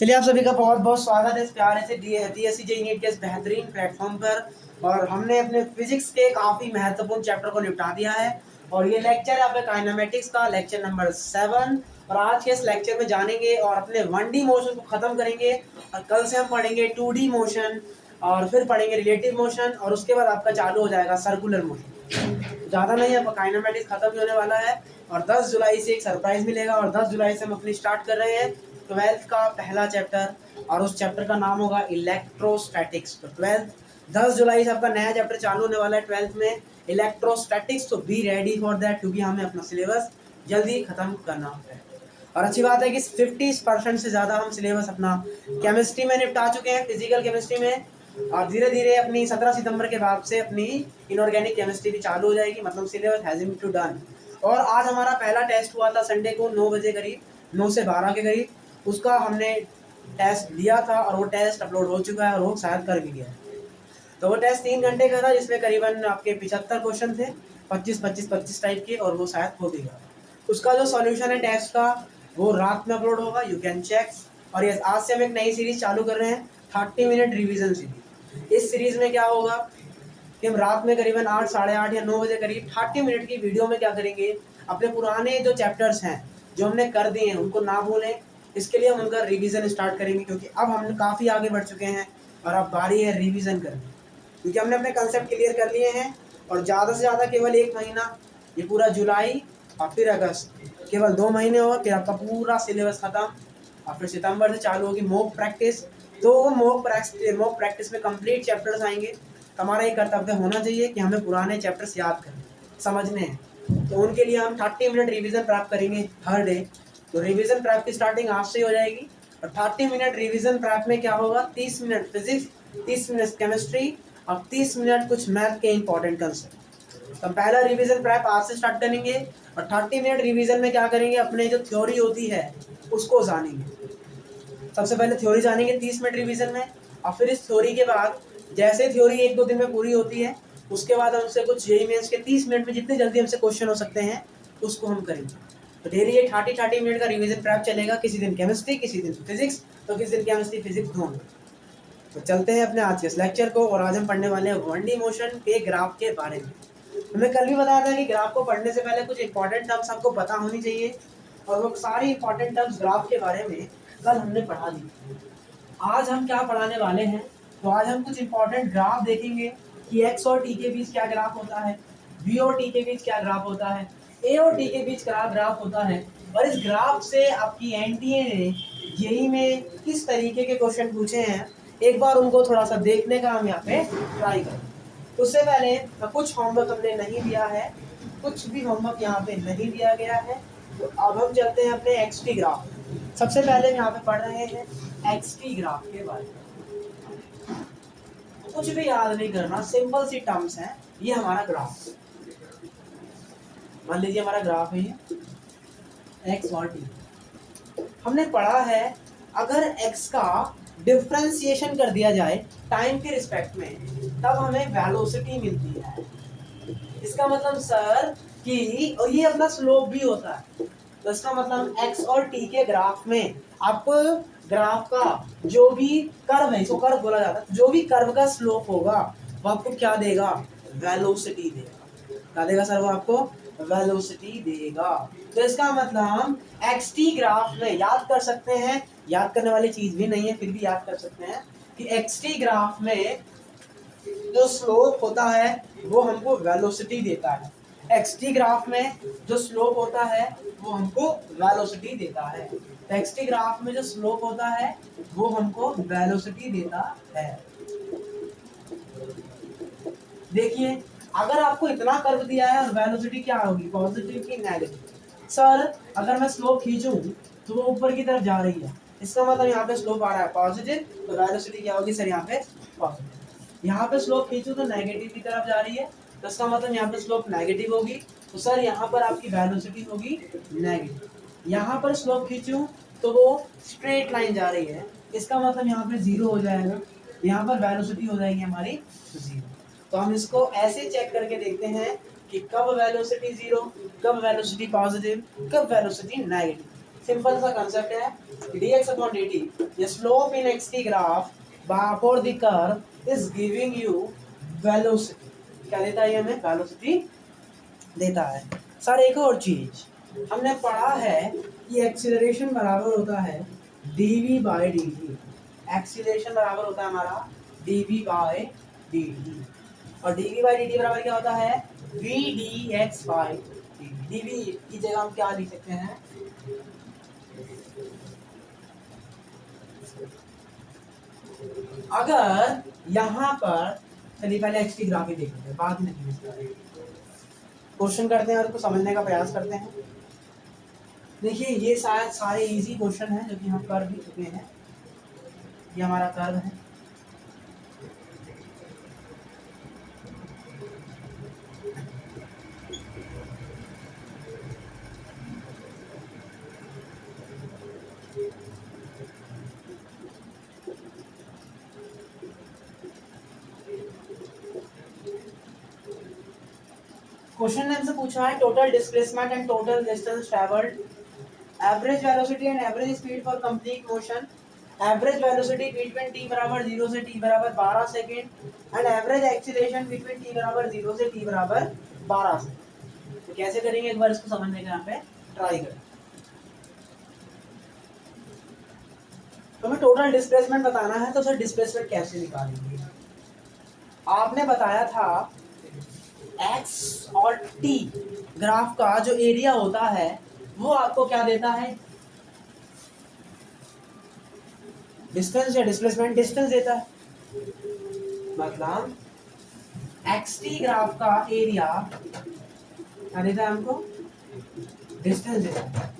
चलिए आप सभी का बहुत बहुत स्वागत है इस प्यारे से DSC JEE नीट के इस बेहतरीन प्लेटफॉर्म पर। और हमने अपने फिजिक्स के काफ़ी महत्वपूर्ण चैप्टर को निपटा दिया है और ये लेक्चर है आपका काइनेमेटिक्स का लेक्चर नंबर 7। और आज के इस लेक्चर में जानेंगे और अपने 1D मोशन को ख़त्म करेंगे और कल से हम पढ़ेंगे 2D मोशन और फिर पढ़ेंगे रिलेटिव मोशन और उसके बाद आपका चालू हो जाएगा सर्कुलर मोशन। ज़्यादा नहीं, आपका काइनेमेटिक्स खत्म भी होने वाला है और 10 जुलाई से एक सरप्राइज मिलेगा और 10 जुलाई से हम अपनी स्टार्ट कर रहे हैं 12th का पहला चैप्टर और उस चैप्टर का नाम होगा इलेक्ट्रोस्टैटिक्स। तो 10 जुलाई से आपका नया चैप्टर चालू होने वाला है 12th में इलेक्ट्रोस्टैटिक्स। तो बी रेडी फॉर दैट क्योंकि हमें अपना सिलेबस जल्दी खत्म करना है। और अच्छी बात है कि 50% से ज़्यादा हम सिलेबस अपना केमिस्ट्री में निपटा चुके हैं, फिजिकल केमिस्ट्री में। और धीरे धीरे अपनी 17 सितंबर के बाद से अपनी इनऑर्गेनिक केमिस्ट्री भी चालू हो जाएगी, मतलब syllabus has been to done. और आज हमारा पहला टेस्ट हुआ था संडे को 9 बजे करीब, 9 से 12 के करीब। उसका हमने टेस्ट दिया था और वो टेस्ट अपलोड हो चुका है और वो शायद कर भी गया है। तो वो टेस्ट 3 घंटे का था जिसमें करीबन आपके 75 क्वेश्चन थे, 25 टाइप के, और वो शायद हो भी गया। उसका जो सॉल्यूशन है टेस्ट का वो रात में अपलोड होगा, यू कैन चेक। और यस, आज से हम एक नई सीरीज चालू कर रहे हैं 30 मिनट रिवीजन सीरीज। इस सीरीज में क्या होगा कि हम रात में करीबन 8, साढ़े 8 या 9 बजे करीब 30 मिनट की वीडियो में क्या करेंगे, अपने पुराने जो चैप्टर्स हैं जो हमने कर दिए हैं उनको ना भूलें। इसके लिए हम उनका रिवीजन स्टार्ट करेंगे क्योंकि अब हम काफ़ी आगे बढ़ चुके हैं और अब बारी है रिवीजन करने, क्योंकि हमने अपने कंसेप्ट क्लियर कर लिए हैं। और ज़्यादा से ज़्यादा केवल 1 महीना, ये पूरा जुलाई और फिर अगस्त, केवल 2 महीने और फिर आपका पूरा सिलेबस खत्म। और फिर सितंबर से चालू होगी मॉक प्रैक्टिस। तो मॉक प्रैक्टिस में कंप्लीट चैप्टर्स आएंगे। तो हमारा ये कर्तव्य होना चाहिए कि हमें पुराने चैप्टर्स याद करने, समझने हैं। तो उनके लिए हम 30 मिनट रिवीजन प्राप्त करेंगे हर डे। तो रिवीजन प्राप्त की स्टार्टिंग आज से ही हो जाएगी। और 30 मिनट रिवीजन प्राप्त में क्या होगा, 30 मिनट फिजिक्स, 30 मिनट केमिस्ट्री और 30 मिनट कुछ मैथ के इंपॉर्टेंट कंसेप्ट। तो हम पहला रिवीजन प्रैप आज से स्टार्ट करेंगे और 30 मिनट रिवीजन में क्या करेंगे, अपने जो थ्योरी होती है उसको जानेंगे। सबसे पहले थ्योरी जानेंगे 30 मिनट रिवीजन में, और फिर इस थ्योरी के बाद जैसे थ्योरी 1-2 दिन में पूरी होती है उसके बाद हमसे कुछ JEE मेंस के 30 मिनट में जितने जल्दी हमसे क्वेश्चन हो सकते हैं उसको हम करेंगे। तो डेली ये 30 मिनट का रिवीजन प्रैप चलेगा, किसी दिन केमिस्ट्री, किसी दिन फिजिक्स, तो किसी दिन केमिस्ट्री फिजिक्स दोनों। तो चलते हैं अपने आज के इस लेक्चर को और आज हम पढ़ने वाले हैं 1D मोशन के ग्राफ के बारे में। हमने कल भी बताया था कि ग्राफ को पढ़ने से पहले कुछ इंपॉर्टेंट टर्म्स आपको पता होनी चाहिए और वो सारी इंपॉर्टेंट टर्म्स ग्राफ के बारे में कल हमने पढ़ा दी। आज हम क्या पढ़ाने वाले हैं, तो आज हम कुछ इंपॉर्टेंट ग्राफ देखेंगे कि x और t के बीच क्या ग्राफ होता है, v और t के बीच क्या ग्राफ होता है, a और t के बीच क्या ग्राफ होता है। और इस ग्राफ से आपकी NTA ने JEE में किस तरीके के क्वेश्चन पूछे हैं, एक बार उनको थोड़ा सा देखने का हम यहाँ पे ट्राई करें। उससे पहले कुछ होमवर्क हमने नहीं दिया है, कुछ भी होमवर्क यहाँ पे नहीं दिया गया है। तो अब हम चलते हैं अपने XT ग्राफ। सबसे पहले हम यहाँ पे पढ़ रहे हैं XT ग्राफ के बारे में। कुछ भी याद नहीं करना, सिंपल सी टर्म्स हैं। ये हमारा ग्राफ, मान लीजिए हमारा ग्राफ है x और t। हमने पढ़ा है अगर x का डिफरेंशिएशन कर दिया जाए टाइम के रिस्पेक्ट में तब हमें वेलोसिटी मिलती है। इसका मतलब सर कि, और ये अपना स्लोप भी होता है, तो इसका मतलब x और t के ग्राफ में आपको ग्राफ का जो भी कर्व है, इसको कर्व बोला जाता है, जो भी कर्व का स्लोप होगा वो आपको क्या देगा, वेलोसिटी देगा। क्या देगा सर, वो आपको वेलोसिटी देगा। तो इसका मतलब XT ग्राफ में याद कर सकते हैं, याद करने वाली चीज भी नहीं है फिर भी याद कर सकते हैं कि XT ग्राफ में जो स्लोप होता है वो हमको वेलोसिटी देता है। XT ग्राफ में जो स्लोप होता है वो हमको वेलोसिटी देता है। तो XT ग्राफ में जो स्लोप होता है वो हमको वेलोसिटी देता है। देखिए अगर आपको इतना कर्व दिया है और वेलोसिटी क्या होगी, पॉजिटिव की नेगेटिव। सर अगर मैं स्लोप खींचूं तो वो ऊपर की तरफ जा रही है, इसका मतलब यहाँ पे स्लोप आ रहा है पॉजिटिव, तो वेलोसिटी क्या होगी सर यहाँ पे पॉजिटिव। यहाँ पे स्लोप खींचूं तो नेगेटिव की तरफ जा रही है, तो इसका मतलब यहाँ पे स्लोप नेगेटिव होगी, तो सर यहाँ पर आपकी वेलोसिटी होगी नेगेटिव। यहाँ पर स्लोप खींचूं तो वो स्ट्रेट लाइन जा रही है, इसका मतलब यहाँ पे 0 हो जाएगा, यहाँ पर वेलोसिटी हो जाएगी हमारी 0। तो हम इसको ऐसे चेक करके देखते हैं कि कब वेलोसिटी 0, कब वेलोसिटी पॉजिटिव, कब वेलोसिटी नेगेटिव। सिंपल सा कंसेप्ट है, dx upon dt, the slope in xt graph for the curve is giving you velocity, क्या देता है ये हमें? वेलोसिटी देता है। सर एक और चीज हमने पढ़ा है कि एक्सीलरेशन बराबर होता है dv बाय dt, एक्सीलरेशन बराबर होता है हमारा dv बाय dt, और dv बाय dt बराबर क्या होता है? v dx by dt। dv की जगह हम क्या लिख सकते हैं? अगर यहाँ पर, चलिए पहले एक्सटी ग्राफ ही देख लेते हैं, बाद में क्वेश्चन करते हैं और उसको समझने का प्रयास करते हैं। देखिए ये शायद सारे इजी क्वेश्चन हैं जो कि हम कर भी चुके हैं। ये हमारा कर्व है, क्वेश्चन ने हमसे पूछा है total displacement and total distance travelled, average velocity and average speed for complete motion, average velocity between t बराबर 0 से t बराबर 12 second and average acceleration between t बराबर 0 से t बराबर 12 सेकंड। तो कैसे करेंगे एक बार इसको समझने का यहाँ पे ट्राई करें। तो हमें टोटल डिस्प्लेसमेंट बताना है, तो सर डिस्प्लेसमेंट कैसे निकालेंगे? आपने बताया था x और t ग्राफ का जो एरिया होता है वो आपको क्या देता है? डिस्टेंस या डिस्प्लेसमेंट? डिस्टेंस देता है। मतलब xt ग्राफ का एरिया क्या देता है हमको? डिस्टेंस देता है।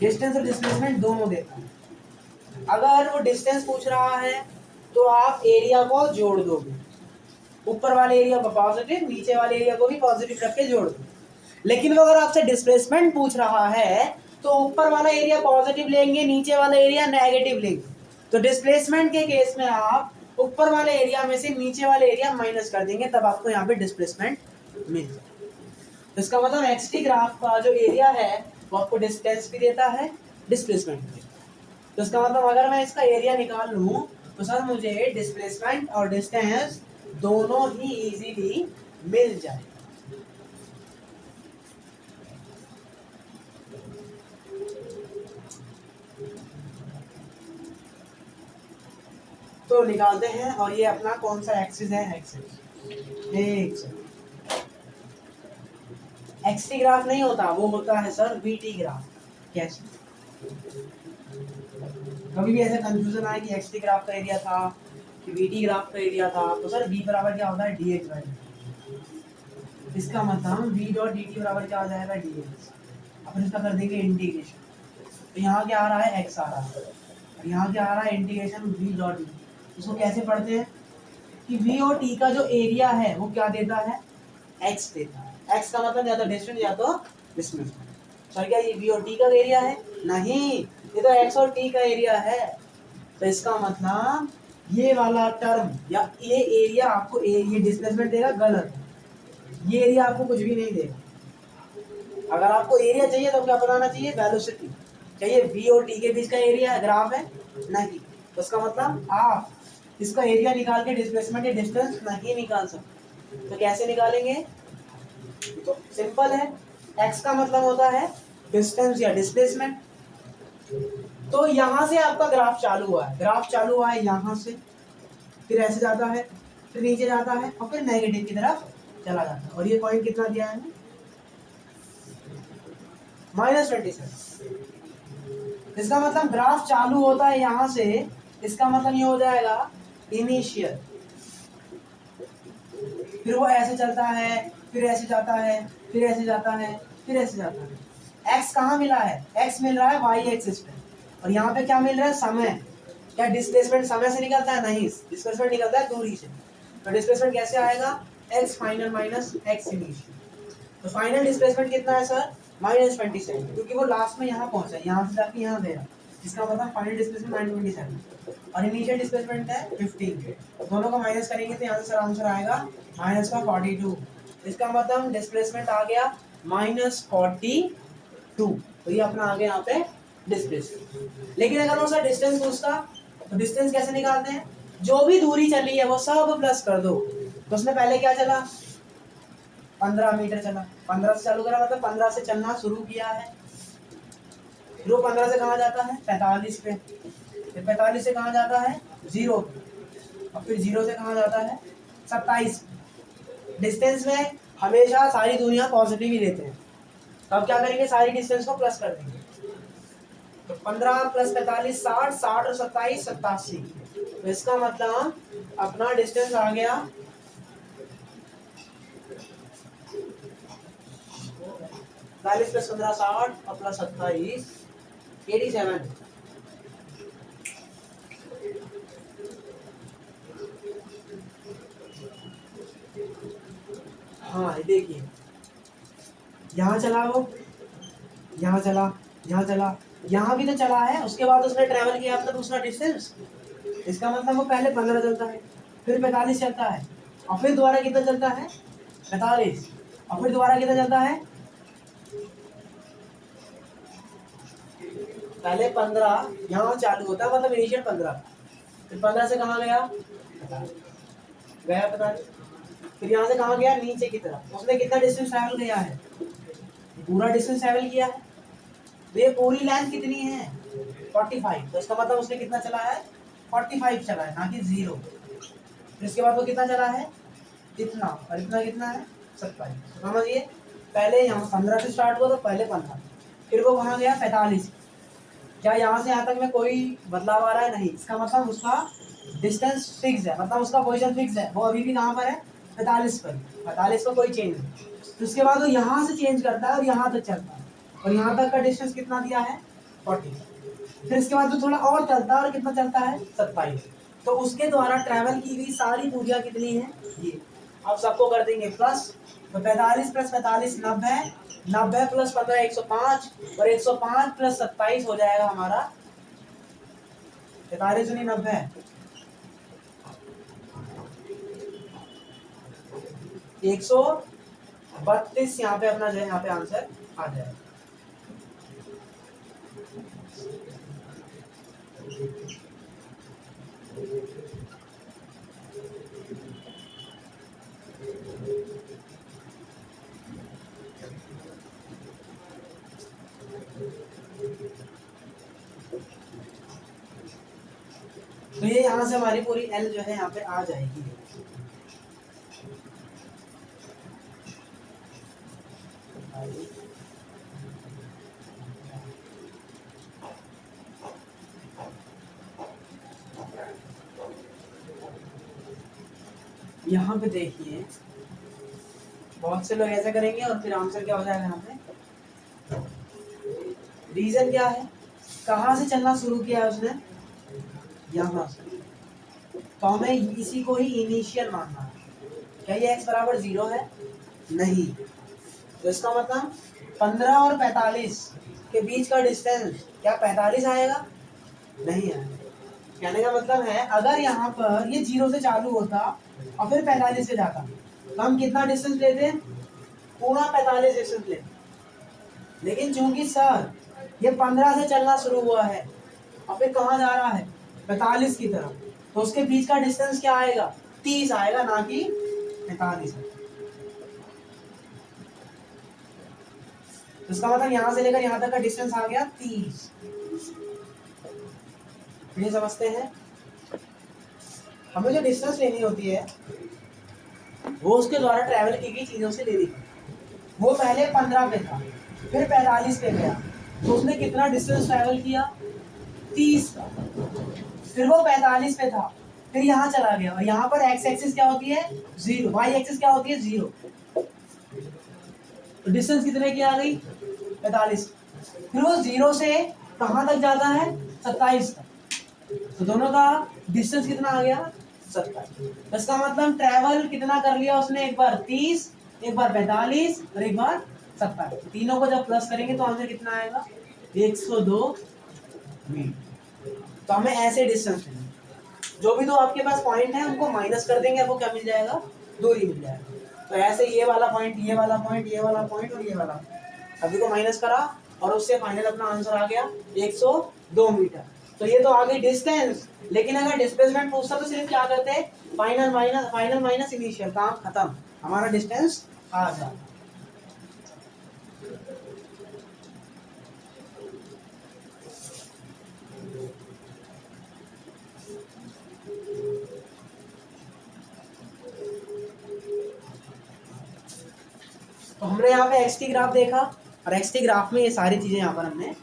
डिस्टेंस और डिस्प्लेसमेंट दोनों देता है। अगर वो डिस्टेंस पूछ रहा है तो आप एरिया को जोड़ दोगे, ऊपर वाले एरिया को पॉजिटिव, नीचे वाले एरिया को भी पॉजिटिव रख के जोड़ दो। लेकिन वो अगर आपसे डिस्प्लेसमेंट पूछ रहा है तो ऊपर वाला एरिया पॉजिटिव लेंगे, नीचे वाला एरिया नेगेटिव लेंगे। तो डिस्प्लेसमेंट के केस में आप ऊपर वाले एरिया में से नीचे वाले एरिया माइनस कर देंगे, तब आपको यहाँ पे डिस्प्लेसमेंट मिल जाए। तो इसका मतलब एक्सटी ग्राफ का जो एरिया है वो आपको डिस्टेंस भी देता है, डिस्प्लेसमेंट भी देता है। तो इसका मतलब अगर मैं इसका एरिया निकाल लूँ तो सर मुझे डिस्प्लेसमेंट और डिस्टेंस दोनों ही इजीली मिल जाए। तो निकालते हैं, और ये अपना कौन सा एक्सिस है? एक्सिस एक्सटी ग्राफ नहीं होता, वो होता है सर वीटी ग्राफ। कैसे? कभी भी ऐसा कंफ्यूजन आए कि एक्सटी ग्राफ का एरिया था कि वीटी ग्राफ का एरिया था, तो सर v बराबर क्या होता है? dx by dt। इसका मतलब v डॉट dt बराबर क्या हो जाएगा? dx। अपन इसका कर देंगे इंटीग्रेशन। तो यहाँ क्या आ रहा है? x आ रहा है, और यहाँ क्या आ रहा है? Integration v dot dt। इसको कैसे पढ़ते हैं कि v और t का जो एरिया है वो क्या देता है? x देता है। x का मतलब या तो डिस्टेंस या तो डिस्प्लेसमेंट। सर क्या ये v और t का एरिया है? नहीं, ये तो x और t का एरिया है। तो इसका मतलब ये वाला टर्म या ये एरिया आपको ये डिस्प्लेसमेंट देगा, गलत। ये एरिया आपको कुछ भी नहीं देगा। अगर आपको एरिया चाहिए तो क्या बताना चाहिए? वेलोसिटी चाहिए। v और t के बीच का एरिया ग्राफ है नहीं, तो इसका मतलब आप इसका एरिया निकाल के डिस्प्लेसमेंट या डिस्टेंस नहीं निकाल सकते। तो कैसे निकालेंगे? तो सिंपल है, x का मतलब होता है डिस्टेंस या डिस्प्लेसमेंट। तो यहाँ से आपका ग्राफ चालू हुआ है, ग्राफ चालू हुआ है यहाँ से, फिर ऐसे जाता है, फिर नीचे जाता है, और फिर नेगेटिव की तरफ चला जाता है। और ये पॉइंट कितना दिया है? -27। इसका मतलब ग्राफ चालू होता है यहाँ से, इसका मतलब ये हो जाएगा इनिशियल, फिर वो ऐसे चलता है, फिर ऐसे जाता है, फिर ऐसे जाता है, फिर ऐसे जाता है। x कहाँ मिला है? x मिल रहा है y एक्सिस पे, और यहाँ पे क्या मिल रहा है? समय। क्या डिस्प्लेसमेंट समय से निकलता है? नहीं, डिस्प्लेसमेंट निकलता है दूरी से। तो डिस्प्लेसमेंट कैसे आएगा? x final minus x initial. तो फाइनल डिस्प्लेसमेंट कितना है सर? -27, क्योंकि वो लास्ट में यहाँ पहुंचा, यहाँ से जाके यहाँ गया। इसका मतलब फाइनल डिस्प्लेसमेंट -27 और इनिशियल डिस्प्लेसमेंट है 15। दोनों का माइनस करेंगे तो यहाँ से सर आंसर आएगा -42। इसका मतलब डिस्प्लेसमेंट आ गया -42 2। तो ये अपना आ गया यहाँ पे डिस्टेंस। लेकिन अगर उसका डिस्टेंस पूछता तो डिस्टेंस कैसे निकालते हैं, जो भी दूरी चली है वो सब प्लस कर दो। तो उसने पहले क्या चला 15 मीटर चला, 15 से चालू करा, मतलब 15 से चलना शुरू किया है। फिर वो 15 से कहाँ जाता है 45 पे, फिर 45 से कहाँ जाता है 0, और फिर 0 से कहाँ जाता है 27। डिस्टेंस में हमेशा सारी दूरियां पॉजिटिव ही लेते हैं। तो अब क्या करेंगे, सारी डिस्टेंस को प्लस कर देंगे। तो 15 प्लस 45 60, 60 और 27 87। तो इसका मतलब अपना डिस्टेंस आ गया 40 प्लस 15 60 और प्लस 27 87। हाँ देखिए, यहाँ चला वो, यहाँ चला, यहाँ चला, यहाँ भी तो चला है, उसके बाद उसने ट्रेवल किया अपना दूसरा डिस्टेंस। इसका मतलब वो पहले 15 चलता है, फिर 45 चलता है, और फिर दोबारा कितना चलता है 45, और फिर दोबारा कितना चलता है, पहले 15 यहाँ चालू होता है, मतलब इनिशियल 15, फिर 15 से कहाँ गया 45, फिर यहाँ से कहाँ गया नीचे की तरफ। उसने कितना डिस्टेंस ट्रैवल किया है, पूरा डिस्टेंस ट्रैवल किया है। तो ये पूरी लेंथ कितनी है 45। तो इसका मतलब उसने कितना चला है 45 चला है, ना कि 0। फिर इसके बाद वो कितना चला है इतना, और इतना कितना है 27। समझिए, पहले यहाँ 15 से स्टार्ट हुआ, तो पहले 15, फिर वो कहाँ गया 45। क्या यहाँ से यहाँ तक में कोई बदलाव आ रहा है, नहीं। इसका मतलब उसका डिस्टेंस फिक्स है, मतलब उसका पोजीशन फिक्स है, वो अभी भी कहाँ पर है 45 पर, 45 पर कोई चेंज नहीं। तो उसके बाद वो यहाँ से चेंज करता है और यहाँ तक चलता है, और यहाँ तक का डिस्टेंस कितना दिया है 40। फिर इसके बाद वो थोड़ा और चलता है, और कितना चलता है 27। तो उसके द्वारा ट्रैवल की गई सारी दूरियां कितनी है ये। अब सबको कर देंगे प्लस। तो 45 प्लस 45 90, 90 प्लस 15 105, और 105 प्लस 27 हो जाएगा हमारा 45 नहीं 90, 132। यहाँ पे अपना जो है यहाँ पे आंसर आ जाएगा। तो ये यहाँ से हमारी पूरी एल जो है यहाँ पे आ जाएगी। यहाँ पे देखिए, बहुत से लोग ऐसा करेंगे और फिर आंसर क्या हो जाएगा यहाँ पे। रीजन क्या है, कहाँ से चलना शुरू किया है उसने, यहाँ से। तो हमें इसी को ही इनिशियल मानना है। क्या ये x बराबर 0 है, नहीं। तो इसका मतलब 15 और 45 के बीच का डिस्टेंस क्या 45 आएगा, नहीं आएगा। कहने का मतलब है, अगर यहाँ पर ये 0 से चालू होता और फिर 45 से जाता, तो हम कितना डिस्टेंस लेते हैं, पूरा 45 डिस्टेंस लेते। लेकिन चूंकि सर ये 15 से चलना शुरू हुआ है और फिर कहाँ जा रहा है 45 की तरफ, तो उसके बीच का डिस्टेंस क्या आएगा 30 आएगा, ना कि 45। तो इसका मतलब यहाँ से लेकर यहाँ तक का डिस्टेंस आ गया 30। ये समझते हैं। हमें जो डिस्टेंस लेनी होती है वो उसके द्वारा ट्रैवल की गई चीजों से ले ली। वो पहले 15 पे था, फिर 45 पे गया, तो उसने कितना डिस्टेंस ट्रैवल किया 30 का। फिर वो 45 पे था, फिर यहाँ चला गया, और यहाँ पर एक्स एक्सिस क्या होती है 0, वाई एक्सिस क्या होती है 0। तो डिस्टेंस कितने की आ गई 45। फिर वो 0 से कहाँ तक जाता है 27 तक, तो दोनों का डिस्टेंस कितना आ गया 27। इसका मतलब ट्रैवल कितना कर लिया उसने, एक बार 30, एक बार 45 और एक बार 27। तीनों को जब प्लस करेंगे तो आंसर कितना आएगा 102 मीटर। तो हमें ऐसे डिस्टेंस लेना, जो भी दो आपके पास पॉइंट है उनको माइनस कर देंगे, आपको क्या मिल जाएगा दूरी मिल जाएगा। तो ऐसे ये वाला पॉइंट, ये वाला पॉइंट, ये वाला पॉइंट और ये वाला, सभी को माइनस करा और उससे फाइनल अपना आंसर आ गया 102 मीटर। तो ये तो आ गई डिस्टेंस, लेकिन अगर डिस्प्लेसमेंट पूछता तो सिर्फ क्या करते हैं, फाइनल माइनस इनिशियल, काम खत्म, हमारा डिस्टेंस आ जाता। तो हमने यहाँ पे एक्स टी ग्राफ देखा, और एक्स टी ग्राफ में ये सारी चीजें यहाँ पर हमने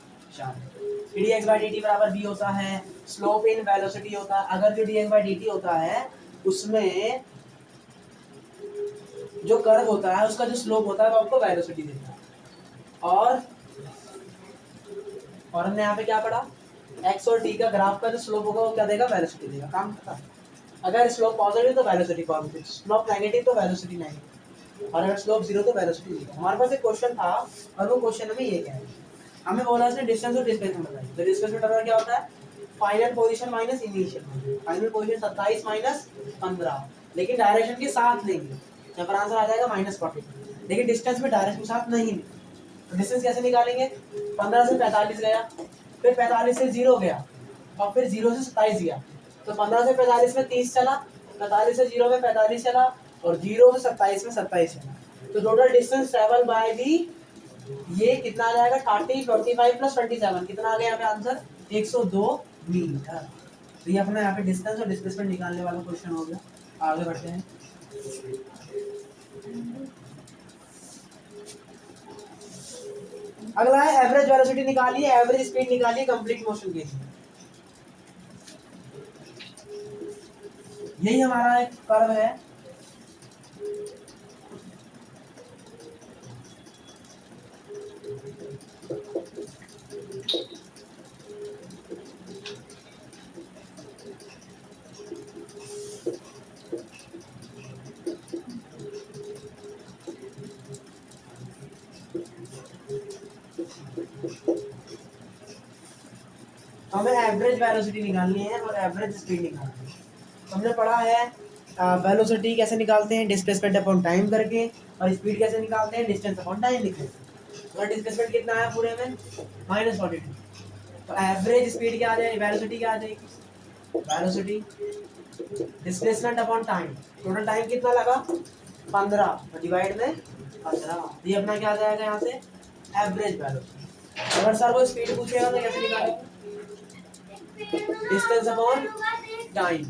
D x by D T बराबर बी होता है, स्लोप इन वेलोसिटी होता है। अगर जो D x by D T होता है उसमें जो कर्व होता है उसका जो स्लोप होता है वो आपको वेलोसिटी देता है। और हमने यहाँ पे क्या पढ़ा, एक्स और टी का ग्राफ का जो स्लोप होगा वो क्या देगा, वेलोसिटी देगा, काम खत्म। अगर स्लोप पॉजिटिव तो वेलोसिटी पॉजिटिव, स्लोप नेगेटिव तो वेलोसिटी नेगेटिव, और अगर स्लोप जीरो तो वेलोसिटी जीरो। हमारे पास एक क्वेश्चन था और वो क्वेश्चन हमें ये कह रहा है, हमें बोला इसने डिस्टेंस और डिस्प्लेसमेंट बताई। तो डिस्प्लेसमेंट हमारा क्या होता है, final position minus initial. Final position 27 minus 15, लेकिन डायरेक्शन के साथ लेंगे, यहाँ पर आंसर आ जाएगा -40। लेकिन डिस्टेंस में डायरेक्शन के साथ नहीं, तो डिस्टेंस कैसे निकालेंगे, 15 से 45 गया, फिर 45 से 0 गया, और फिर 0 से 27 गया। तो 15 से 45 में 30 चला, 45 से 0 में 45 चला, और 0 से 27 में 27 चला। तो total distance travel by the, ये कितना आ जाएगा, 30, 45 प्लस 27, कितना आ गया यहाँ पे आंसर, 102 मीटर। तो ये अपना यहाँ पे डिस्टेंस और डिस्प्लेसमेंट निकालने वाला क्वेश्चन हो गया। आगे बढ़ते हैं। अगला है एवरेज वेलोसिटी निकालिए, एवरेज स्पीड निकालिए कंप्लीट मोशन के लिए। यही हमारा एक कर्व है, हमें एवरेज वेलोसिटी निकालनी है और एवरेज स्पीड निकालनी है। हमने पढ़ा है वेलोसिटी कैसे निकालते हैं, डिस्प्लेसमेंट अपॉन टाइम करके, और स्पीड कैसे निकालते हैं, डिस्टेंस अपॉन टाइम लिख के। और डिस्प्लेसमेंट कितना है पूरे में, -42। तो एवरेज स्पीड क्या आ जाएगी, वेलोसिटी क्या आ जाएगी, velocity displacement upon time, total time कितना लगा 15 डिवाइड में 15, ये अपना क्या आ जाएगा यहाँ से, एवरेज वेलोसिटी। अगर सर वो स्पीड पूछेगा तो कैसे निकालेंगे, डिस्टेंस अपॉन टाइम।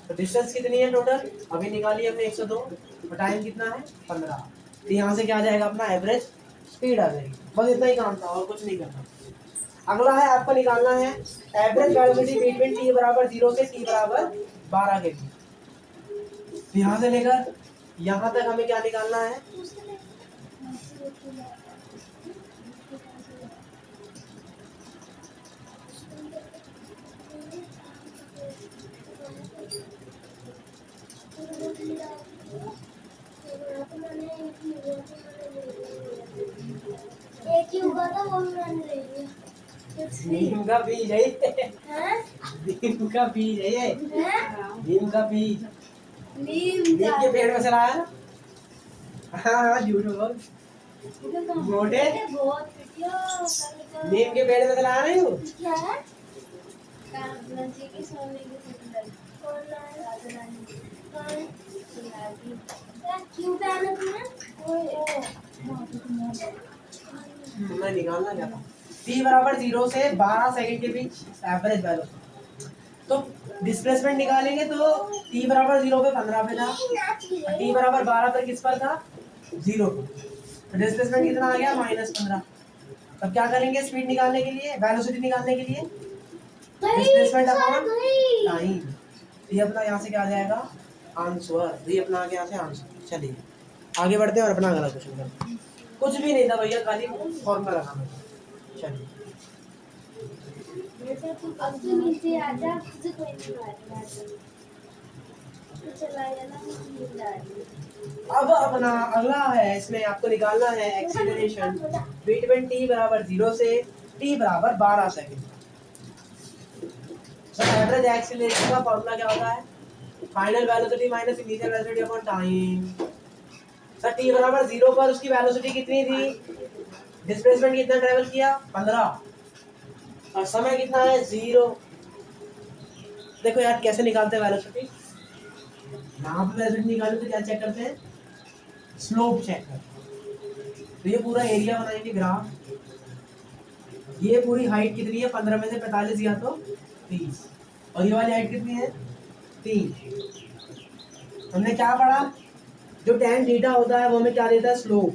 तो डिस्टेंस कितनी है टोटल, अभी निकाली हमने 102, और टाइम कितना है 15। तो यहाँ से क्या आ जाएगा, अपना एवरेज स्पीड आ जाएगी। बस इतना ही काम था और कुछ नहीं करना। अगला है आपको निकालना है एवरेज वेलोसिटी बिटवीन t बराबर 0 से t बराबर 12 के बीच। यहाँ से लेकर यहाँ तक हमें क्या निकालना है, एक ही हुआ था वो मैंने ले लिया। नीम का बीज है, नीम का बीज है ये, नीम का बीज, नीम के पेड़ में से लाया ना। हाँ झूठ बोल, मोटे नीम के पेड़ में से लाया नहीं हो, क्या है नजी की सोने की सुंदर कौन लाया, क्यों पहना तूने, मैं निकालना क्या था, t बराबर 0 से 12 सेकंड के बीच एवरेज वेलोसिटी। तो डिस्प्लेसमेंट निकालेंगे तो t बराबर 0 पे 15 पे था, t बराबर 12 पर किस पर था, 0 पर। तो डिस्प्लेसमेंट कितना आ गया, -15। तब क्या करेंगे स्पीड निकालने के लिए, वेलोसिटी निकालने के लिए, डिस्प्लेसमेंट अपॉन टाइम। ये अपना यहाँ से क्या आ जाएगा आंसर, ये अपना आ गया यहाँ से आंसर। चलिए आगे बढ़ते हैं और अपना अगला क्वेश्चन करते हैं। कुछ भी नहीं था भैया, खाली फॉर्मूला लगाना था। चलिए अब तो नीचे आ जा, तुझे कोई नहीं मारेगा, तो चला जाना मुझे आ रही। अब अपना अगला है, इसमें आपको निकालना है एक्सीलरेशन बिटवीन t बराबर 0 से t बराबर 12 सेकंड। सर एवरेज एक्सीलरेशन का फॉर्मूला क्या होता है, final velocity minus initial velocity upon time. Sir t बराबर 0 पर उसकी वेलोसिटी कितनी थी, डिस्प्लेसमेंट कितना ट्रेवल किया 15, और समय कितना है 0। देखो यार कैसे निकालते हैं वेलोसिटी, यहाँ पे वेलोसिटी निकालते तो क्या चेक करते हैं, स्लोप चेक करते हैं। तो ये पूरा एरिया बनाएंगे ग्राफ, ये पूरी हाइट कितनी है 15 में से 45 या तो 30, और ये वाली हाइट कितनी है 3। हमने क्या पढ़ा, जो tan थीटा होता है वो हमें क्या देता है स्लोप,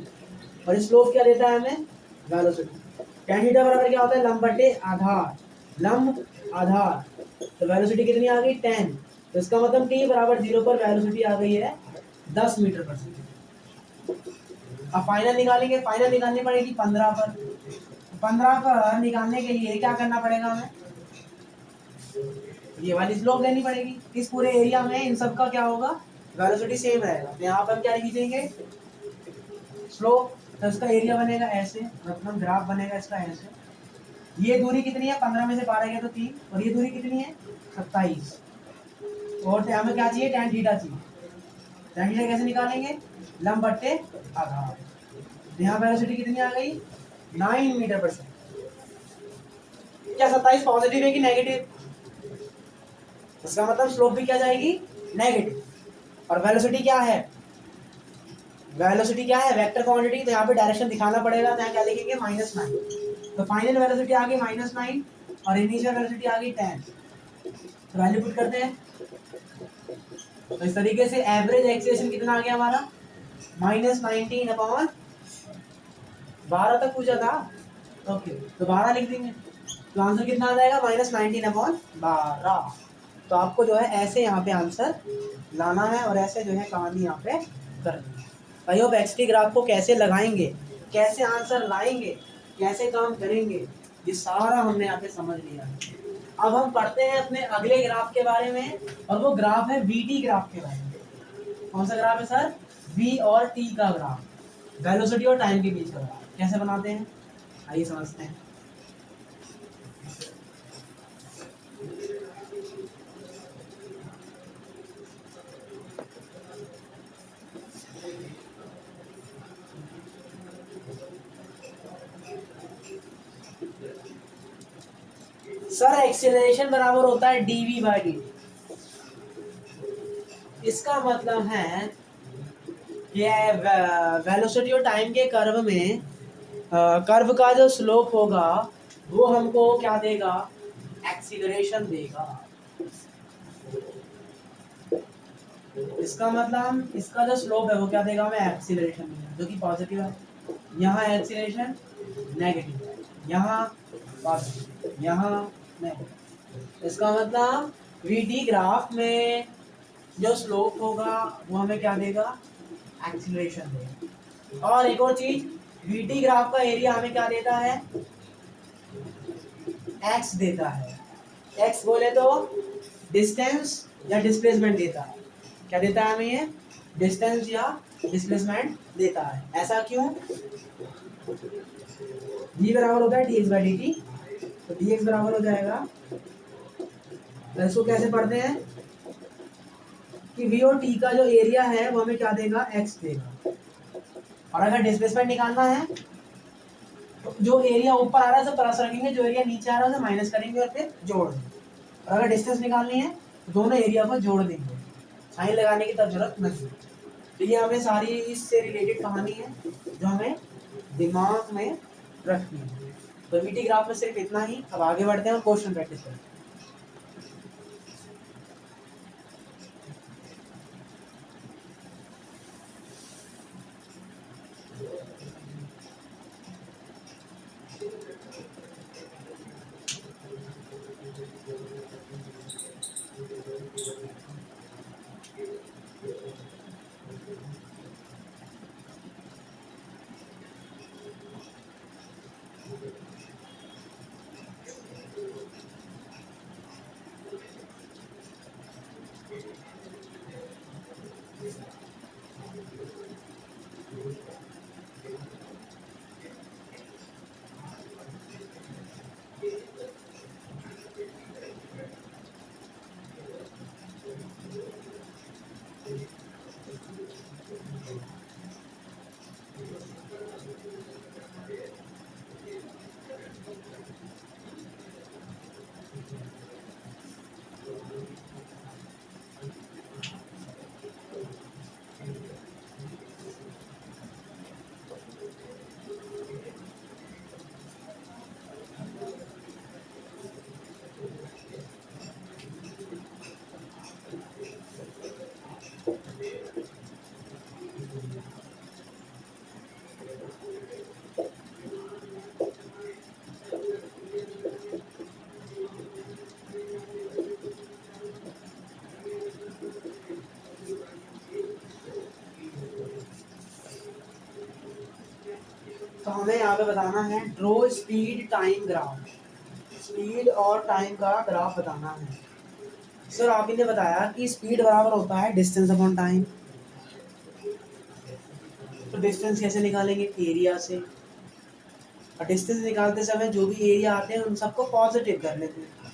और स्लोप क्या देता है हमें वेलोसिटी। tan थीटा बराबर क्या होता है लंब बटे आधार, लंब आधार, तो वेलोसिटी कितनी आ गई 10, तो इसका मतलब t बराबर 0 पर वेलोसिटी आ गई है 10 मीटर पर सेकंड। अब फाइनल निकालेंगे, फाइनल निकालनी पड़ेगी 15 पर, 15 पर निकालने के लिए क्या करना पड़ेगा हमें, ये वाली स्लोप लेनी पड़ेगी। इस पूरे एरिया में इन सब का क्या होगा, वेलोसिटी सेम रहेगा, तो यहाँ पर हम क्या लिख देंगे स्लोप, तो इसका एरिया बनेगा ऐसे, मतलब ग्राफ बनेगा इसका ऐसे। ये दूरी कितनी है 15 में से 12 गया तो 3, और ये दूरी कितनी है 27, और हमें क्या चाहिए tan थीटा चाहिए। tan थीटा कैसे निकालेंगे, लंब बट्टे आधार, तो यहाँ वेलोसिटी कितनी आ गई 9 मीटर पर सेकंड। क्या 27 पॉजिटिव है कि नेगेटिव, इसका मतलब स्लोप भी क्या जाएगी नेगेटिव, और वेलोसिटी क्या है, वेलोसिटी क्या है वेक्टर क्वांटिटी, तो यहाँ पे डायरेक्शन दिखाना पड़ेगा, तो यहाँ क्या लिखेंगे -9, तो फाइनल वेलोसिटी आ गई -9 और इनिशियल वेलोसिटी आ गई 10, तो वैल्यू पुट करते हैं। तो इस तरीके से एवरेज एक्सेलरेशन कितना आ गया हमारा -19/12 तक पूछा था, ओके तो 12 लिख देंगे, तो आंसर कितना आ जाएगा -19/12। तो आपको जो है ऐसे यहाँ पे आंसर लाना है, और ऐसे जो है कहानी यहाँ पे करनी है। भाई होप एक्स टी ग्राफ को कैसे लगाएंगे, कैसे आंसर लाएंगे, कैसे काम करेंगे, ये सारा हमने यहाँ पे समझ लिया है। अब हम पढ़ते हैं अपने अगले ग्राफ के बारे में, और वो ग्राफ है वी टी ग्राफ के बारे में। कौन सा ग्राफ है सर, वी और टी का ग्राफ, वेलोसिटी और टाइम के बीच का ग्राफ। कैसे बनाते हैं आइए समझते हैं। सर एक्सीलरेशन बराबर होता है dv/dt, इसका मतलब है कि वेलोसिटी और टाइम के कर्व में कर्व का जो स्लोप होगा वो हमको क्या देगा, एक्सीलरेशन देगा। इसका मतलब इसका जो स्लोप है वो क्या देगा हमें, एक्सीलरेशन देगा, जो कि पॉजिटिव है। यहाँ एक्सीलरेशन नेगेटिव है, यहाँ पॉजिटिव, यहाँ नेगेटिव। इसका मतलब वीटी ग्राफ में जो स्लोप होगा वो हमें क्या देगा, एक्सीलरेशन देगा। और एक और चीज, वीटी ग्राफ का एरिया हमें क्या देता है, एक्स देता है। एक्स बोले तो डिस्टेंस या डिस्प्लेसमेंट देता है। क्या देता है हमें ये, डिस्टेंस या डिस्प्लेसमेंट देता है। ऐसा क्यों, v बराबर होता है dx/dt, तो dx बराबर हो जाएगा, तो इसको कैसे पढ़ते हैं कि v और t का जो एरिया है वो हमें क्या देगा, x देगा। और अगर डिस्प्लेसमेंट निकालना है तो जो एरिया ऊपर आ रहा है उसे प्लस रखेंगे, जो एरिया नीचे आ रहा है उसे माइनस करेंगे और फिर जोड़ देंगे। और अगर डिस्टेंस निकालनी है तो दोनों एरिया को जोड़ देंगे, साइन लगाने की तब जरूरत नहीं। तो ये हमें सारी इससे रिलेटेड कहानी है जो हमें दिमाग में रखनी है। तो वीटी ग्राफ में सिर्फ इतना ही। अब आगे बढ़ते हैं और क्वेश्चन प्रैक्टिस करते हैं। तो हमें यहाँ पे बताना है draw speed time graph, speed और टाइम का ग्राफ बताना है। सर आप ही ने बताया कि स्पीड बराबर होता है डिस्टेंस अपॉन टाइम, तो डिस्टेंस कैसे निकालेंगे? एरिया से। और डिस्टेंस निकालते समय जो भी एरिया आते हैं उन सबको पॉजिटिव कर लेते हैं।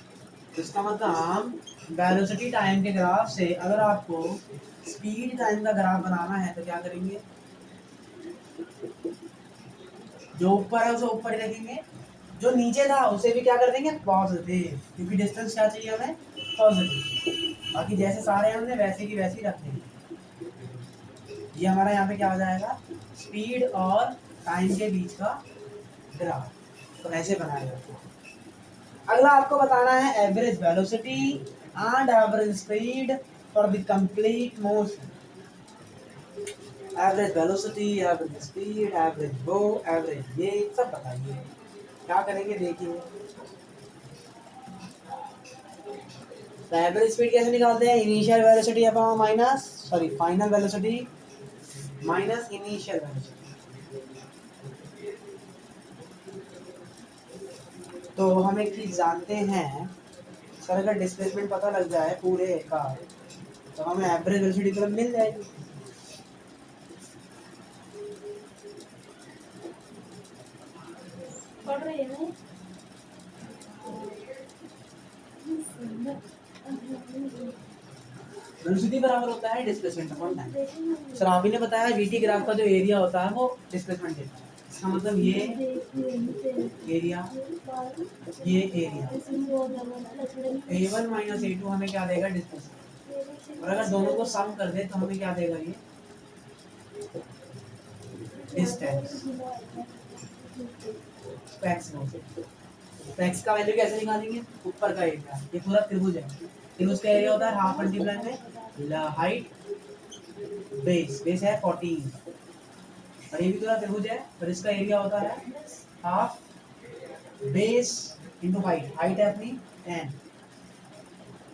तो इसका मतलब हम वेलोसिटी टाइम के ग्राफ से अगर आपको स्पीड टाइम का ग्राफ बनाना है तो क्या करेंगे? जो ऊपर है उसे ऊपर ही रखेंगे, जो नीचे था उसे भी क्या कर देंगे? पॉजिटिव, क्योंकि डिस्टेंस क्या चाहिए हमें? पॉजिटिव। बाकी जैसे सारे हैं हमने वैसे की वैसे ही रख देंगे। ये हमारा यहाँ पे क्या हो जाएगा? स्पीड और टाइम के बीच का ग्राफ। तो ऐसे बनाया जाता है। अगला आपको बताना है average velocity and average speed for the complete motion. Average velocity, average speed, average वो, एवरेज ये सब बताइए। क्या करेंगे देखिए। तो एवरेज स्पीड कैसे निकालते हैं? Initial velocity upon minus final velocity minus initial velocity. तो हम एक चीज जानते हैं सर, अगर डिस्प्लेसमेंट पता लग जाए पूरे का तो हमें एवरेज वेलोसिटी तुरंत मिल जाएगी। पढ़ रही है ना? वेलोसिटी बराबर होता है डिस्प्लेसमेंट अपॉन टाइम। सर आप ही ने बताया वीटी ग्राफ का जो एरिया होता है वो डिस्प्लेसमेंट देता है। इसका मतलब ये एरिया, ये एरिया A1 माइनस A2 हमें क्या देगा? डिस्प्लेसमेंट। और अगर दोनों को सम कर दे तो हमें क्या देगा? ये डिस्टेंस। एक्स का वैल्यू कैसे निकालेंगे? ऊपर का एरिया, ये पूरा त्रिभुज है, त्रिभुज का एरिया होता है हाफ मल्टीप्लाई में हाइट बेस है 14, और ये भी पूरा त्रिभुज है और इसका एरिया होता है हाफ बेस इंटू हाइट है अपनी 10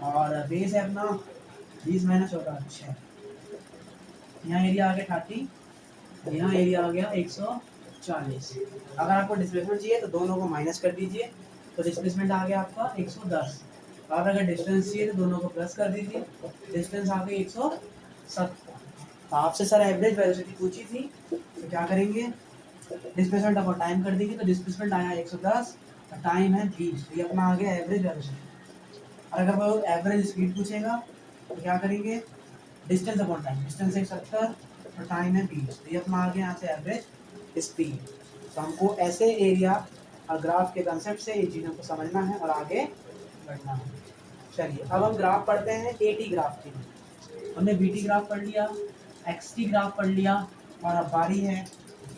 और बेस है अपना 20 माइनस 14 6। यहाँ एरिया आ गया 30, यहाँ एरिया आ गया 140। अगर आपको डिस्प्लेसमेंट चाहिए तो दोनों को माइनस कर दीजिए, तो डिस्प्लेसमेंट आ गया आपका 110। और अगर डिस्टेंस चाहिए तो दोनों को प्लस कर दीजिए, डिस्टेंस आ गई 170। तो आपसे सर एवरेज वेलोसिटी पूछी थी तो क्या करेंगे? डिस्प्लेसमेंट अपॉन टाइम कर देंगे, तो डिस्प्लेसमेंट आया 110 और टाइम है 20, तो ये अपना आ गया एवरेज वेलोसिटी। और अगर वो एवरेज स्पीड पूछेगा तो क्या करेंगे? डिस्टेंस अपॉन टाइम, डिस्टेंस 170 और टाइम है 20, तो ये अपना आ गया यहाँ से एवरेज स्पीड। तो हमको ऐसे एरिया और ग्राफ के कंसेप्ट से इन चीज़ों को समझना है और आगे बढ़ना है। चलिए अब हम ग्राफ पढ़ते हैं एटी ग्राफ की। हमने बीटी ग्राफ पढ़ लिया, एक्सटी ग्राफ पढ़ लिया और अब बारी है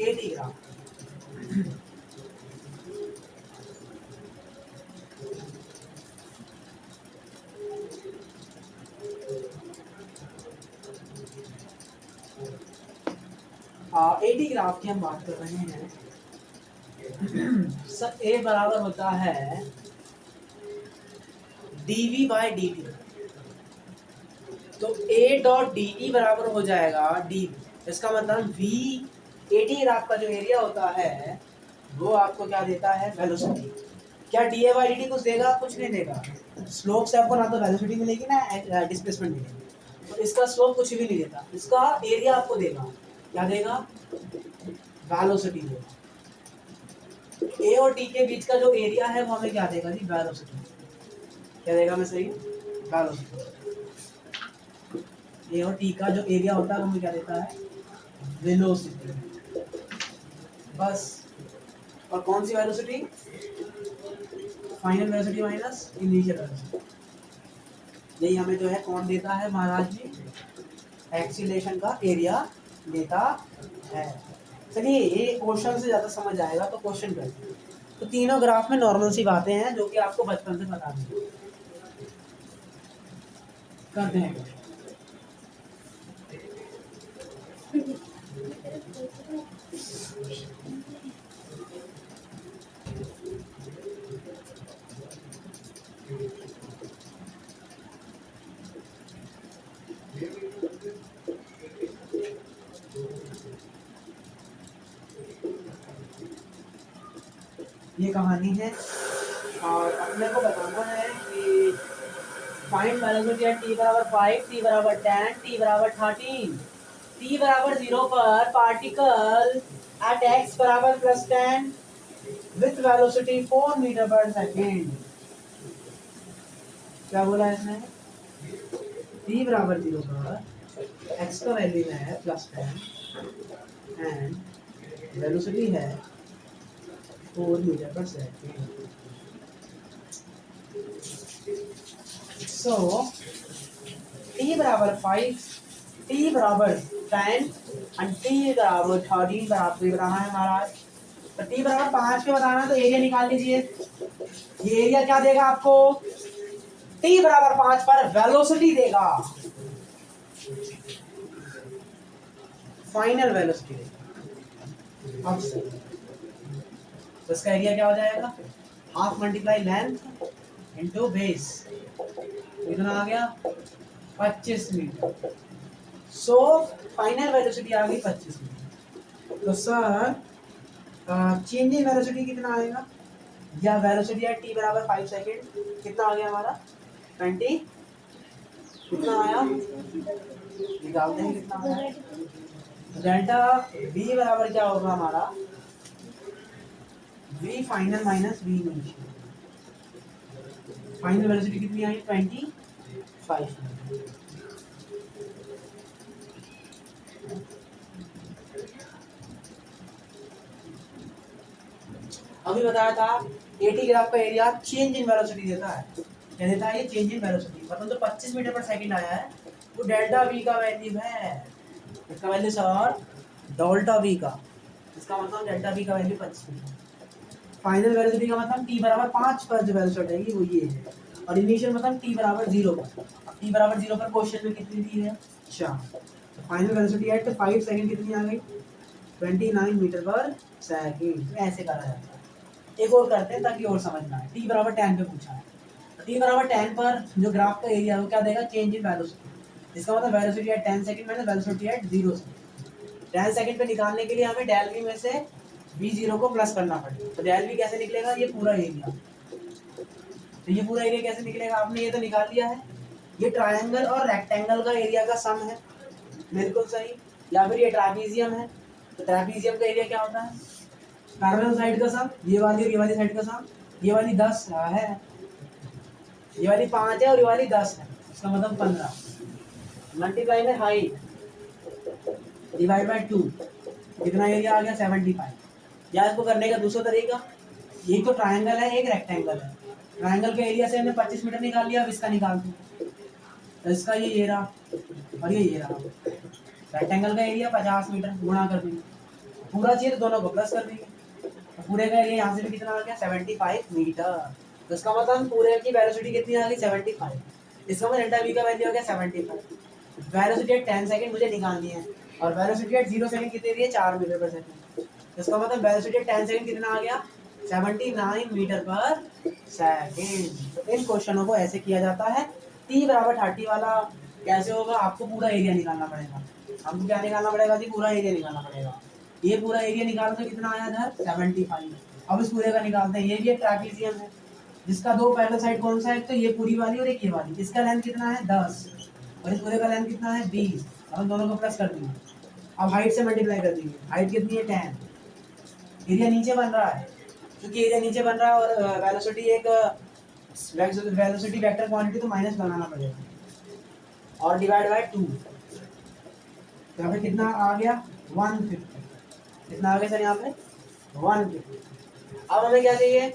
एटी ग्राफ। एटी ग्राफ की हम बात कर रहे हैं। सर ए बराबर होता है dv बाय dt, तो a डॉट dt बराबर हो जाएगा dv। इसका मतलब v एटी ग्राफ का जो एरिया होता है वो आपको क्या देता है? वेलोसिटी। क्या da बाय dt कुछ देगा? कुछ नहीं देगा। स्लोप से आपको ना तो वेलोसिटी मिलेगी ना डिस्प्लेसमेंट मिलेगी, तो इसका स्लोप कुछ भी नहीं देता, इसका एरिया आपको देगा। क्या देगा? वेलोसिटी देगा। ए और टी के बीच का जो एरिया है वो हमें क्या देगा जी? वेलोसिटी। क्या देगा? मैं सही? वेलोसिटी। ए और टी का जो एरिया होता है वो हमें क्या देता है? वेलोसिटी। बस। और कौन सी velocity? Final velocity minus initial velocity. यही हमें जो है कौन देता है महाराज जी? एक्सीलरेशन का एरिया देता है। चलिए ये क्वेश्चन से ज़्यादा समझ आएगा तो क्वेश्चन करते हैं। तो तीनों ग्राफ में नॉर्मल सी बातें हैं जो कि आपको बचपन से पता नहीं। करते हैं। ये कहानी है। और अपने को बताना है कि फाइंड वेलोसिटी एट t बराबर 5, t बराबर 10, t बराबर 13, t बराबर 0 पर पार्टिकल एट x बराबर +10 विथ वेलोसिटी 4 मीटर पर सेकेंड। क्या बोला है इसने? t बराबर 0 पर x का वैल्यू है +10 एंड वेलोसिटी है 4 मीटर पर सेकेंड। सो t बराबर 5, t बराबर 10 और t बराबर 13 पर आपको बताना है महाराज। तो t बराबर 5 पे बताना, तो एरिया निकाल लीजिए। ये एरिया क्या देगा आपको? t बराबर 5 पर वेलोसिटी देगा, फाइनल वेलोसिटी देगा। अब से तो इसका एरिया क्या हो जाएगा? Half multiply length into base, कितना आ गया? 25 मीटर। सो फाइनल वेलोसिटी आ गई 25 मीटर। तो सर चेंज इन वेलोसिटी कितना आएगा? या वेलोसिटी एट t बराबर 5 सेकेंड कितना आ गया हमारा? 20। कितना आया? निकालते हैं कितना आया। डेल्टा v बराबर क्या होगा हमारा? v final minus v initial. Final velocity कितनी आई? 25। अभी बताया था 80 ग्राफ का एरिया चेंज इन वेलोसिटी देता है। क्या देता है? ये चेंज इन वेलोसिटी मतलब तो 25 मीटर पर सेकंड आया है, वो डेल्टा वी का वैल्यू है। इसका वैल्यू सर डेल्टा वी का, इसका मतलब डेल्टा वी का वैल्यू 25 मीटर। फाइनल वेलोसिटी का मतलब t बराबर 5 पर जो वेलोसिटी आएगी वो ये है, और इनिशियल मतलब t बराबर 0 पर। t बराबर 0 पर क्वेश्चन में कितनी दी है? 4। फाइनल वेलोसिटी एट 5 सेकंड कितनी आ गई? 29 मीटर पर सेकंड। ऐसे करा जाता है। एक और करते हैं ताकि और समझ में आए। t बराबर 10 पे पूछा है, t बराबर 10 पर जो ग्राफ का एरिया है वो क्या देगा? Change in velocity. इसका मतलब velocity at 10 second minus velocity at 0 second. 10 second पे निकालने के लिए हमें डेल v में से v0 को प्लस करना पड़ेगा। तो डेल v कैसे निकलेगा? ये पूरा एरिया। तो ये पूरा एरिया कैसे निकलेगा? आपने ये तो निकाल लिया है, ये ट्रायंगल और रेक्टेंगल का एरिया का सम है, बिल्कुल सही। या फिर ये ट्रापीजियम है, तो ट्रापीजियम का एरिया क्या होता है? पैरेलल साइड का सम, ये वाली और ये वाली साइड का सम। ये वाली 10 है, ये वाली 5 है और ये वाली 10 है, इसका मतलब 15 मल्टीप्लाई में हाइट डिवाइड बाय 2, कितना एरिया आ गया? 75। या इसको करने का दूसरा तरीका, ये तो ट्रायंगल है, एक रेक्टेंगल है। ट्रायंगल के एरिया से हमने 25 मीटर निकाल लिया, अब इसका निकालते हैं। तो इसका ये रहा और ये रहा। रेक्टेंगल का एरिया 50 मीटर, गुणा कर देंगे, पूरा चाहिए तो दोनों को प्लस कर देंगे। तो पूरे का एरिया यहाँ से भी कितना आ गया? 75 मीटर। तो इसका मतलब पूरे की वेलोसिटी कितनी आ गई? 75। इसका मतलब डेल्टा वी का वैल्यू हो गया 75। वेलोसिटी एट 10 सेकंड मुझे निकालनी है, और वेलोसिटी एट 0 सेकंड कितनी दी है? 4 मीटर पर सेकंड। इसका मतलब वेलोसिटी एट 10 सेकंड कितना आ गया? 79 मीटर पर सेकंड। तो इन क्वेश्चनों को ऐसे किया जाता है। t बराबर 30 वाला कैसे होगा? आपको पूरा एरिया निकालना पड़ेगा। हमको क्या निकालना पड़ेगा जी? पूरा एरिया निकालना पड़ेगा। ये पूरा एरिया निकालो तो कितना आया था? 75। अब इस पूरे का निकालते हैं। ये भी एक ट्रापीजियम है जिसका दो पैरेलल साइड कौन सा है? तो ये पूरी वाली और एक ये वाली। इसका लेंथ कितना है? 10, और इस पूरे का लेंथ कितना है? 20। अब हम दोनों को प्लस कर देंगे, अब हाइट से मल्टीप्लाई कर देंगे। हाइट कितनी है? 10। एरिया नीचे बन रहा है, क्योंकि एरिया नीचे बन रहा है और वेलोसिटी एक वेलोसिटी वेक्टर क्वांटिटी, तो माइनस बनाना पड़ेगा और डिवाइड बाय 2। तो यहाँ पे कितना आ गया? 150। कितना आ गया सर यहाँ पे? 150। अब हमें क्या चाहिए?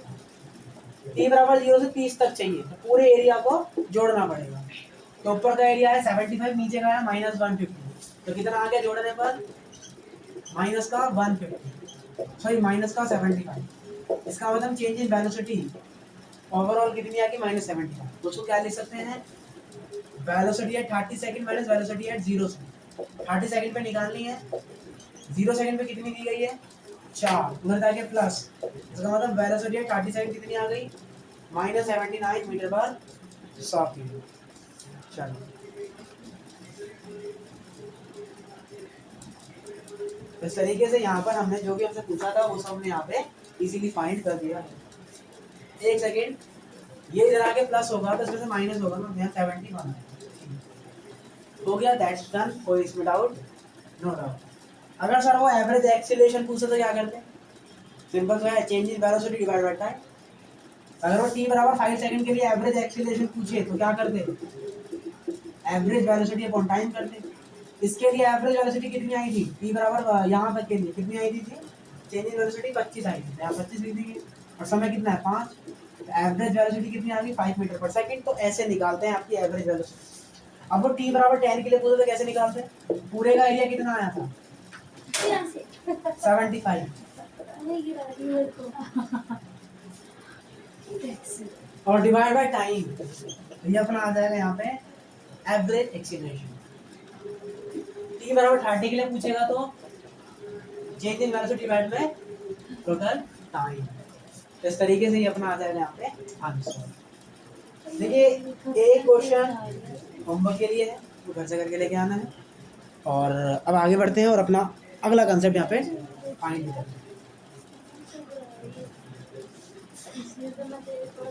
t बराबर 0 से 30 तक चाहिए, तो पूरे एरिया को जोड़ना पड़ेगा। तो ऊपर का एरिया है 75, नीचे का है -150। तो कितना आ गया जोड़ने पर? माइनस का 150, सॉरी माइनस का 75। इसका मतलब चेंज इन वेलोसिटी ओवरऑल कितनी आ गई? -75। तो उसको क्या लिख सकते हैं? Velocity at 30 second minus velocity at 0 second. 30 second पे निकालनी है, 0 सेकंड पे कितनी दी गई है? 4। उधर जाके प्लस, इसका मतलब वेलोसिटी एट 30 सेकंड कितनी आ गई? -79 मीटर पर सेकंड। चलो इस तरीके से यहाँ पर हमने जो भी हमसे पूछा था वो सब हमने यहाँ पे इजीली फाइंड कर दिया। एक सेकेंड, ये इधर आके प्लस होगा तो इसमें से माइनस होगा ना, यहाँ 71 है। हो गया, दैट्स डन, कोई इसमें डाउट? No doubt. अगर सर वो एवरेज एक्सीलरेशन पूछे तो क्या करते? सिंपल तो है, change in velocity divide by time. अगर वो t बराबर 5 सेकंड के लिए एवरेज एक्सीलरेशन पूछे तो क्या करते? एवरेज वेलोसिटी अपॉन टाइम करते। इसके लिए एवरेज वेलोसिटी कितनी आई थी? t बराबर यहाँ तक के लिए कितनी आई थी? चेंज इन वेलोसिटी 25 आई थी, यहाँ 25 लिख देंगे। और समय कितना है? 5। एवरेज वेलोसिटी कितनी आ गई? 5 मीटर पर सेकंड। तो ऐसे निकालते हैं आपकी एवरेज वेलोसिटी। अब वो t बराबर 10 के लिए पूछे तो कैसे निकालते हैं? पूरे का एरिया कितना आया था? 75। और डिवाइड बाय टाइम, ये अपना आ जाएगा यहाँ पे एवरेज एक्सीलरेशन। t बराबर 30 के लिए पूछेगा तो change in velocity divide by total time. इस तरीके से ही अपना आ जाएगा यहाँ पे आंसर। देखिए, एक क्वेश्चन होमवर्क के लिए है, तो घर से करके लेके आना है। और अब आगे बढ़ते हैं और अपना अगला कंसेप्ट यहाँ पे फाइंड करते हैं। इसलिए तो मैं तेरे को